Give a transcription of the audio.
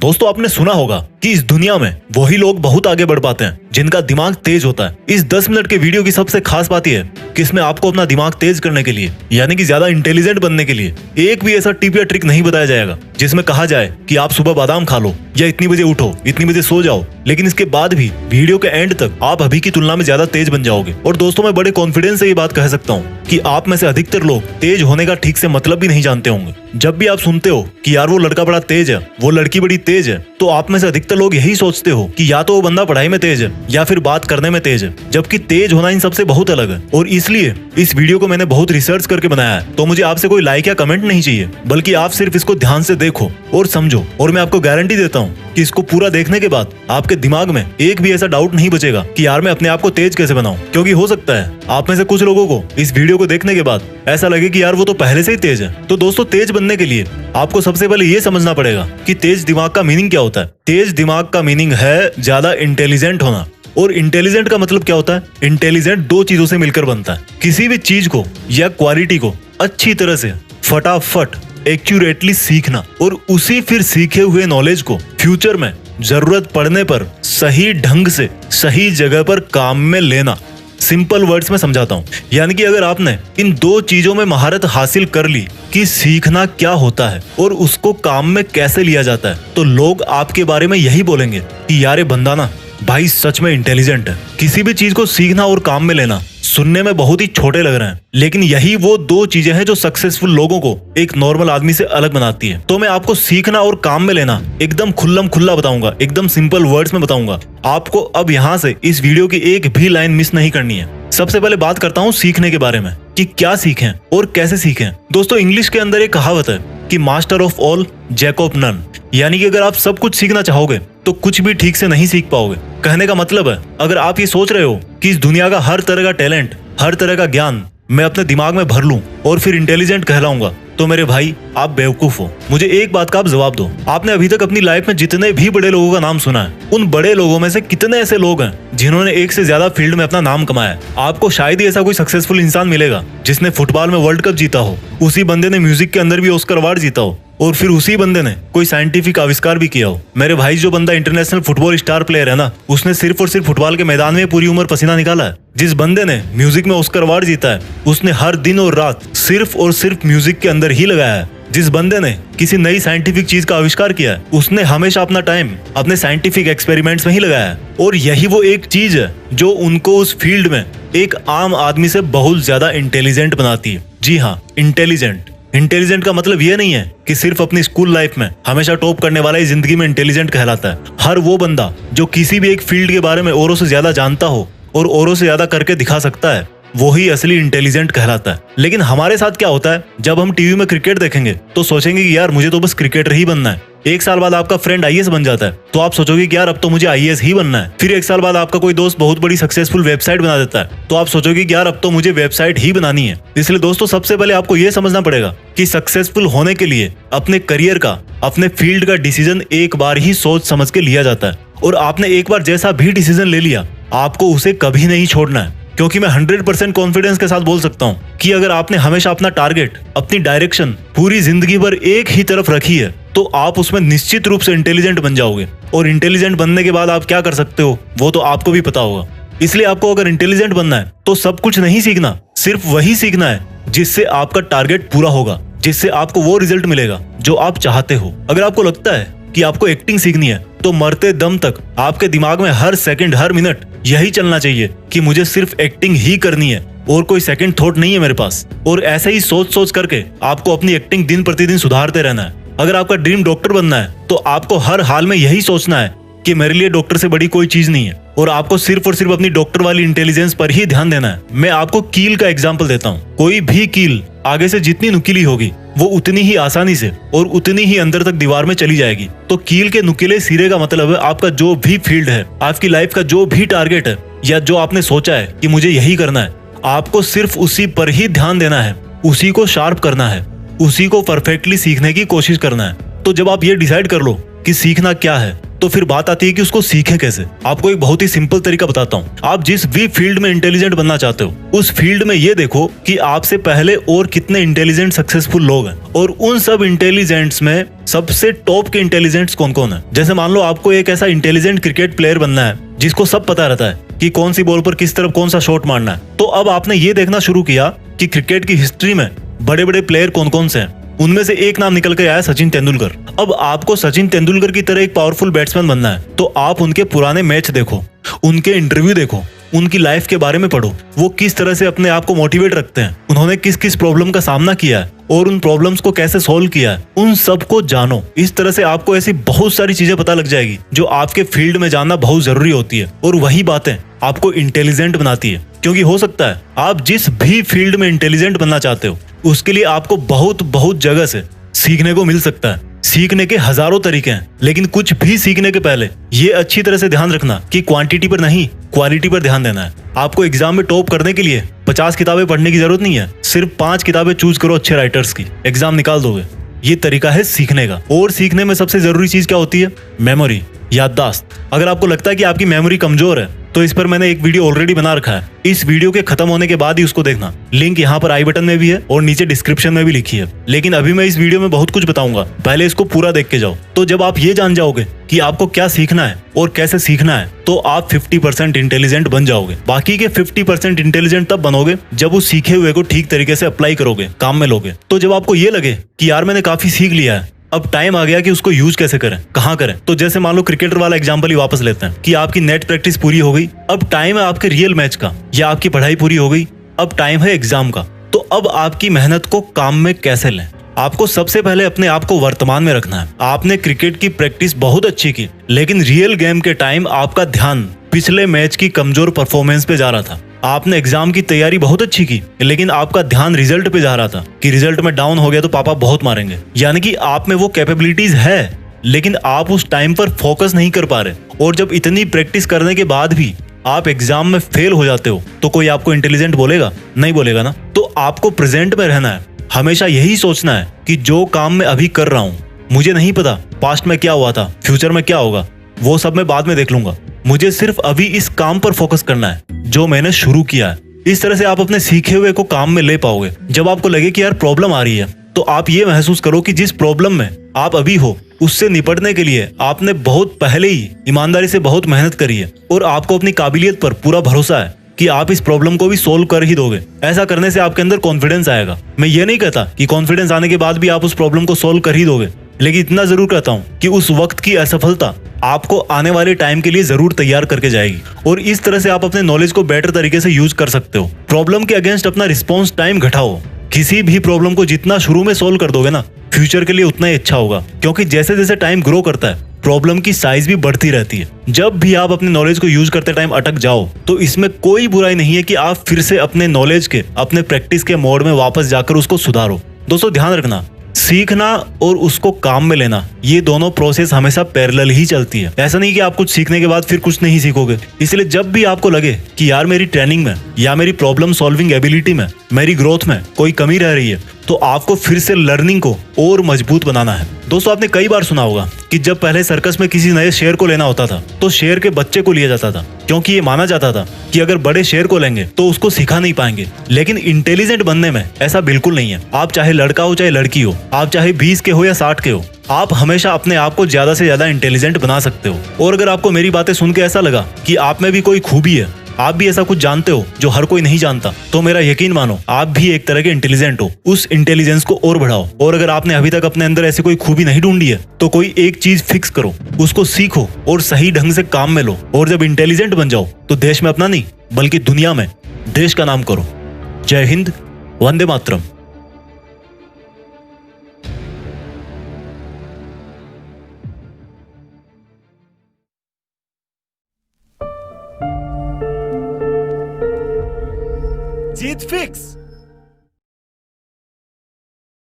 दोस्तों आपने सुना होगा कि इस दुनिया में वही लोग बहुत आगे बढ़ पाते हैं जिनका दिमाग तेज होता है। इस 10 मिनट के वीडियो की सबसे खास बात यह है कि इसमें आपको अपना दिमाग तेज करने के लिए यानी कि ज्यादा इंटेलिजेंट बनने के लिए एक भी ऐसा टिप या ट्रिक नहीं बताया जाएगा जिसमें कहा जाए कि आप सुबह बादाम खा लो या इतनी बजे उठो, इतनी बजे सो जाओ। लेकिन इसके बाद भी वीडियो के एंड तक आप अभी की तुलना में ज्यादा तेज बन जाओगे। और दोस्तों मैं बड़े कॉन्फिडेंस से ये बात कह सकता हूँ कि आप में से अधिकतर लोग तेज होने का ठीक से मतलब भी नहीं जानते होंगे। जब भी आप सुनते हो कि यार वो लड़का बड़ा तेज है, वो लड़की बड़ी तेज है, तो आप में से अधिकतर लोग यही सोचते हो कि या तो वो बंदा पढ़ाई में तेज है या फिर बात करने में तेज है, जबकि तेज होना इन सबसे बहुत अलग है। और इसलिए इस वीडियो को मैंने बहुत रिसर्च करके बनाया है। तो मुझे आपसे कोई लाइक या कमेंट नहीं चाहिए, बल्कि आप सिर्फ इसको ध्यान से देखो और समझो। और मैं आपको गारंटी देता हूँ कि इसको पूरा देखने के बाद आपके दिमाग में एक भी ऐसा डाउट नहीं बचेगा कि यार मैं अपने आप को तेज कैसे बनाऊं। क्योंकि हो सकता है आप में से कुछ लोगों को इस वीडियो को देखने के बाद ऐसा लगे कि यार वो तो पहले से ही तेज है। तो दोस्तों तेज बनने के लिए आपको सबसे पहले ये समझना पड़ेगा कि तेज दिमाग का मीनिंग क्या होता है। तेज दिमाग का मीनिंग है ज्यादा इंटेलिजेंट होना। और इंटेलिजेंट का मतलब क्या होता है? इंटेलिजेंट दो चीजों से मिलकर बनता है। किसी भी चीज को या क्वालिटी को अच्छी तरह से फटाफट एक्यूरेटली सीखना और उसी फिर सीखे हुए नॉलेज को फ्यूचर में जरूरत पड़ने पर सही ढंग से सही जगह पर काम में लेना। सिंपल वर्ड्स में समझाता हूँ, यानी कि अगर आपने इन दो चीजों में महारत हासिल कर ली कि सीखना क्या होता है और उसको काम में कैसे लिया जाता है, तो लोग आपके बारे में यही बोलेंगे कि यार ये बंदा ना भाई सच में इंटेलिजेंट है। किसी भी चीज को सीखना और काम में लेना सुनने में बहुत ही छोटे लग रहे हैं, लेकिन यही वो दो चीजें हैं जो सक्सेसफुल लोगों को एक नॉर्मल आदमी से अलग बनाती है। तो मैं आपको सीखना और काम में लेना एकदम खुल्लम खुल्ला बताऊंगा, एकदम सिंपल वर्ड्स में बताऊंगा। आपको अब यहाँ से इस वीडियो की एक भी लाइन मिस नहीं करनी है। सबसे पहले बात करता हूँ सीखने के बारे में कि क्या सीखें और कैसे सीखें। दोस्तों इंग्लिश के अंदर एक कहावत है कि master of all jack of none, यानी कि अगर आप सब कुछ सीखना चाहोगे तो कुछ भी ठीक से नहीं सीख पाओगे। कहने का मतलब है अगर आप ये सोच रहे हो कि इस दुनिया का हर तरह का टैलेंट, हर तरह का ज्ञान मैं अपने दिमाग में भर लूं और फिर इंटेलिजेंट कहलाऊंगा, तो मेरे भाई आप बेवकूफ हो। मुझे एक बात का आप जवाब दो, आपने अभी तक अपनी लाइफ में जितने भी बड़े लोगों का नाम सुना है, उन बड़े लोगों में से कितने ऐसे लोग हैं जिन्होंने एक से ज्यादा फील्ड में अपना नाम कमाया है? आपको शायद ही ऐसा कोई सक्सेसफुल इंसान मिलेगा जिसने फुटबॉल में वर्ल्ड कप जीता हो, उसी बंदे ने म्यूजिक के अंदर भी ऑस्कर अवार्ड जीता हो, और फिर उसी बंदे ने कोई साइंटिफिक आविष्कार भी किया हो। मेरे भाई जो बंदा इंटरनेशनल फुटबॉल स्टार प्लेयर है ना, उसने सिर्फ और सिर्फ फुटबॉल के मैदान में पूरी उम्र पसीना निकाला है। जिस बंदे ने म्यूजिक में ऑस्कर अवार्ड जीता है, उसने हर दिन और रात सिर्फ और सिर्फ म्यूजिक के अंदर ही लगाया है। जिस बंदे ने किसी नई साइंटिफिक चीज का आविष्कार किया है, उसने हमेशा अपना टाइम अपने साइंटिफिक एक्सपेरिमेंट्स में ही लगाया है। और यही वो एक चीज है जो उनको उस फील्ड में एक आम आदमी से बहुत ज्यादा इंटेलिजेंट बनाती है। जी हाँ, इंटेलिजेंट। इंटेलिजेंट का मतलब ये नहीं है कि सिर्फ अपनी स्कूल लाइफ में हमेशा टॉप करने वाला ही जिंदगी में इंटेलिजेंट कहलाता है। हर वो बंदा जो किसी भी एक फील्ड के बारे में औरों से ज्यादा जानता हो और औरों से ज्यादा करके दिखा सकता है, वो ही असली इंटेलिजेंट कहलाता है। लेकिन हमारे साथ क्या होता है, जब हम टीवी में क्रिकेट देखेंगे तो सोचेंगे कि यार मुझे तो बस क्रिकेटर ही बनना है। एक साल बाद आपका फ्रेंड आईएएस बन जाता है तो आप सोचोगे कि यार अब तो मुझे आईएएस ही बनना है। फिर एक साल बाद आपका कोई दोस्त बहुत बड़ी सक्सेसफुल वेबसाइट बना देता है तो आप सोचोगे कि यार अब तो मुझे वेबसाइट ही बनानी है। इसलिए दोस्तों सबसे पहले आपको यह समझना पड़ेगा कि सक्सेसफुल होने के लिए अपने करियर का, अपने फील्ड का डिसीजन एक बार ही सोच समझ के लिया जाता है। और आपने एक बार जैसा भी डिसीजन ले लिया, आपको उसे कभी नहीं छोड़ना है। क्योंकि मैं 100% कॉन्फिडेंस के साथ बोल सकता हूँ कि अगर आपने हमेशा अपना टारगेट, अपनी डायरेक्शन पूरी जिंदगी भर एक ही तरफ रखी है, तो आप उसमें निश्चित रूप से इंटेलिजेंट बन जाओगे। और इंटेलिजेंट बनने के बाद आप क्या कर सकते हो वो तो आपको भी पता होगा। इसलिए आपको अगर इंटेलिजेंट बनना है तो सब कुछ नहीं सीखना, सिर्फ वही सीखना है जिससे आपका टारगेट पूरा होगा, जिससे आपको वो रिजल्ट मिलेगा जो आप चाहते हो। अगर आपको लगता है कि आपको एक्टिंग सीखनी है तो मरते दम तक आपके दिमाग में हर सेकंड, हर मिनट यही चलना चाहिए कि मुझे सिर्फ एक्टिंग ही करनी है और कोई सेकंड थॉट नहीं है मेरे पास। और ऐसे ही सोच सोच करके आपको अपनी एक्टिंग दिन प्रतिदिन सुधारते रहना है। अगर आपका ड्रीम डॉक्टर बनना है तो आपको हर हाल में यही सोचना है कि मेरे लिए डॉक्टर से बड़ी कोई चीज नहीं है, और आपको सिर्फ और सिर्फ अपनी डॉक्टर वाली इंटेलिजेंस पर ही ध्यान देना है। मैं आपको कील का एग्जांपल देता हूँ। कोई भी कील आगे से जितनी नुकीली होगी वो उतनी ही आसानी से और उतनी ही अंदर तक दीवार में चली जाएगी। तो कील के नुकीले सिरे का मतलब है आपका जो भी फील्ड है, आपकी लाइफ का जो भी टारगेट है, या जो आपने सोचा है कि मुझे यही करना है, आपको सिर्फ उसी पर ही ध्यान देना है, उसी को शार्प करना है, उसी को परफेक्टली सीखने की कोशिश करना है। तो जब आप ये डिसाइड कर लो कि सीखना क्या है, तो फिर बात आती है कि उसको सीखे कैसे। आपको एक बहुत ही सिंपल तरीका बताता हूँ। आप जिस भी फील्ड में इंटेलिजेंट बनना चाहते हो, उस फील्ड में ये देखो कि आपसे पहले और कितने इंटेलिजेंट सक्सेसफुल लोग हैं, और उन सब इंटेलिजेंट्स में सबसे टॉप के इंटेलिजेंट्स कौन कौन है। जैसे मान लो आपको एक ऐसा इंटेलिजेंट क्रिकेट प्लेयर बनना है जिसको सब पता रहता है कि कौन सी बॉल पर किस तरफ कौन सा शॉट मारना है, तो अब आपने ये देखना शुरू किया कि क्रिकेट की हिस्ट्री में बड़े बड़े प्लेयर कौन कौन से हैं। उनमें से एक नाम निकल के आया सचिन तेंदुलकर। अब आपको सचिन तेंदुलकर की तरह एक पावरफुल बैट्समैन बनना है, तो आप उनके पुराने मैच देखो, उनके इंटरव्यू देखो, उनकी लाइफ के बारे में पढ़ो, वो किस तरह से अपने आप को मोटिवेट रखते हैं, उन्होंने किस किस प्रॉब्लम का सामना किया है और उन प्रॉब्लम्स को कैसे सॉल्व किया है, उन सब को जानो। इस तरह से आपको ऐसी बहुत सारी चीजें पता लग जाएगी जो आपके फील्ड में जानना बहुत जरूरी होती है, और वही बातें आपको इंटेलिजेंट बनाती है। क्योंकि हो सकता है आप जिस भी फील्ड में इंटेलिजेंट बनना चाहते हो, उसके लिए आपको बहुत जगह से सीखने को मिल सकता है। सीखने के हजारों तरीके हैं, लेकिन कुछ भी सीखने के पहले ये अच्छी तरह से ध्यान रखना कि क्वांटिटी पर नहीं, क्वालिटी पर ध्यान देना है। आपको एग्जाम में टॉप करने के लिए 50 किताबें पढ़ने की जरूरत नहीं है, सिर्फ 5 किताबें चूज करो अच्छे राइटर्स की, एग्जाम निकाल दोगे। ये तरीका है सीखने का। और सीखने में सबसे जरूरी चीज क्या होती है? मेमोरी, याददाश्त। अगर आपको लगता है कि आपकी मेमोरी कमजोर है, तो इस पर मैंने एक वीडियो ऑलरेडी बना रखा है, इस वीडियो के खत्म होने के बाद ही उसको देखना। लिंक यहाँ पर आई बटन में भी है और नीचे डिस्क्रिप्शन में भी लिखी है। लेकिन अभी मैं इस वीडियो में बहुत कुछ बताऊंगा, पहले इसको पूरा देख के जाओ। तो जब आप ये जान जाओगे कि आपको क्या सीखना है और कैसे सीखना है, तो आप 50% इंटेलिजेंट बन जाओगे। बाकी के 50% इंटेलिजेंट तब बनोगे जब उस सीखे हुए को ठीक तरीके से अप्लाई करोगे, काम में लोगे। तो जब आपको ये लगे कि यार मैंने काफी सीख लिया है, अब टाइम आ गया कि उसको यूज कैसे करें, कहाँ करें, तो जैसे मान लो क्रिकेटर वाला एग्जांपल ही वापस लेते हैं कि आपकी नेट प्रैक्टिस पूरी हो गई, अब टाइम है आपके रियल मैच का, या आपकी पढ़ाई पूरी हो गई, अब टाइम है एग्जाम का। तो अब आपकी मेहनत को काम में कैसे लें? आपको सबसे पहले अपने आप को वर्तमान में रखना है। आपने क्रिकेट की प्रैक्टिस बहुत अच्छी की, लेकिन रियल गेम के टाइम आपका ध्यान पिछले मैच की कमजोर परफॉर्मेंस पे जा रहा था। आपने एग्जाम की तैयारी बहुत अच्छी की, लेकिन आपका ध्यान रिजल्ट पे जा रहा था कि रिजल्ट में डाउन हो गया तो पापा बहुत मारेंगे। यानी कि आप में वो कैपेबिलिटीज है, लेकिन आप उस टाइम पर फोकस नहीं कर पा रहे। और जब इतनी प्रैक्टिस करने के बाद भी आप एग्जाम में फेल हो जाते हो, तो कोई आपको इंटेलिजेंट बोलेगा? नहीं बोलेगा ना। तो आपको प्रेजेंट में रहना है, हमेशा यही सोचना है कि जो काम मैं अभी कर रहा हूँ, मुझे नहीं पता पास्ट में क्या हुआ था, फ्यूचर में क्या होगा, वो सब मैं बाद में देख लूंगा। मुझे सिर्फ अभी इस काम पर फोकस करना है जो मैंने शुरू किया है। इस तरह से आप अपने सीखे हुए को काम में ले पाओगे। जब आपको लगे कि यार प्रॉब्लम आ रही है, तो आप ये महसूस करो कि जिस प्रॉब्लम में आप अभी हो, उससे निपटने के लिए आपने बहुत पहले ही ईमानदारी से बहुत मेहनत करी है, और आपको अपनी काबिलियत पर पूरा भरोसा है कि आप इस प्रॉब्लम को भी सोल्व कर ही दोगे। ऐसा करने से आपके अंदर कॉन्फिडेंस आएगा। मैं ये नहीं कहता कि कॉन्फिडेंस आने के बाद भी आप उस प्रॉब्लम को सोल्व कर ही दोगे, लेकिन इतना जरूर कहता हूँ कि उस वक्त की असफलता आपको आने वाले टाइम के लिए जरूर तैयार करके जाएगी। और इस तरह से आप अपने नॉलेज को बेटर तरीके से यूज कर सकते हो। प्रॉब्लम के अगेंस्ट अपना रिस्पॉन्स टाइम घटाओ। किसी भी प्रॉब्लम को जितना शुरू में सोल्व कर दोगे ना, फ्यूचर के लिए उतना ही अच्छा होगा। क्योंकि जैसे जैसे टाइम ग्रो करता है, प्रॉब्लम की साइज भी बढ़ती रहती है। जब भी आप अपने नॉलेज को यूज करते टाइम अटक जाओ, तो इसमें कोई बुराई नहीं है कि आप फिर से अपने नॉलेज के, अपने प्रैक्टिस के मोड में वापस जाकर उसको सुधारो। दोस्तों ध्यान रखना, सीखना और उसको काम में लेना, ये दोनों प्रोसेस हमेशा पैरेलल ही चलती है। ऐसा नहीं कि आप कुछ सीखने के बाद फिर कुछ नहीं सीखोगे। इसलिए जब भी आपको लगे कि यार मेरी ट्रेनिंग में या मेरी प्रॉब्लम सॉल्विंग एबिलिटी में, मेरी ग्रोथ में कोई कमी रह रही है, तो आपको फिर से लर्निंग को और मजबूत बनाना है। दोस्तों आपने कई बार सुना होगा कि जब पहले सर्कस में किसी नए शेर को लेना होता था, तो शेर के बच्चे को लिया जाता था, क्योंकि ये माना जाता था कि अगर बड़े शेर को लेंगे तो उसको सिखा नहीं पाएंगे। लेकिन इंटेलिजेंट बनने में ऐसा बिल्कुल नहीं है। आप चाहे लड़का हो चाहे लड़की हो, आप चाहे 20 के हो या 60 के हो, आप हमेशा अपने आप को ज्यादा से ज्यादा इंटेलिजेंट बना सकते हो। और अगर आपको मेरी बातें सुन के ऐसा लगा कि आप में भी कोई खूबी है, आप भी ऐसा कुछ जानते हो जो हर कोई नहीं जानता, तो मेरा यकीन मानो आप भी एक तरह के इंटेलिजेंट हो। उस इंटेलिजेंस को और बढ़ाओ। और अगर आपने अभी तक अपने अंदर ऐसी कोई खूबी नहीं ढूंढी है, तो कोई एक चीज फिक्स करो, उसको सीखो और सही ढंग से काम में लो। और जब इंटेलिजेंट बन जाओ, तो देश में अपना नहीं बल्कि दुनिया में देश का नाम करो। जय हिंद, वंदे मातरम। जीत फिक्स।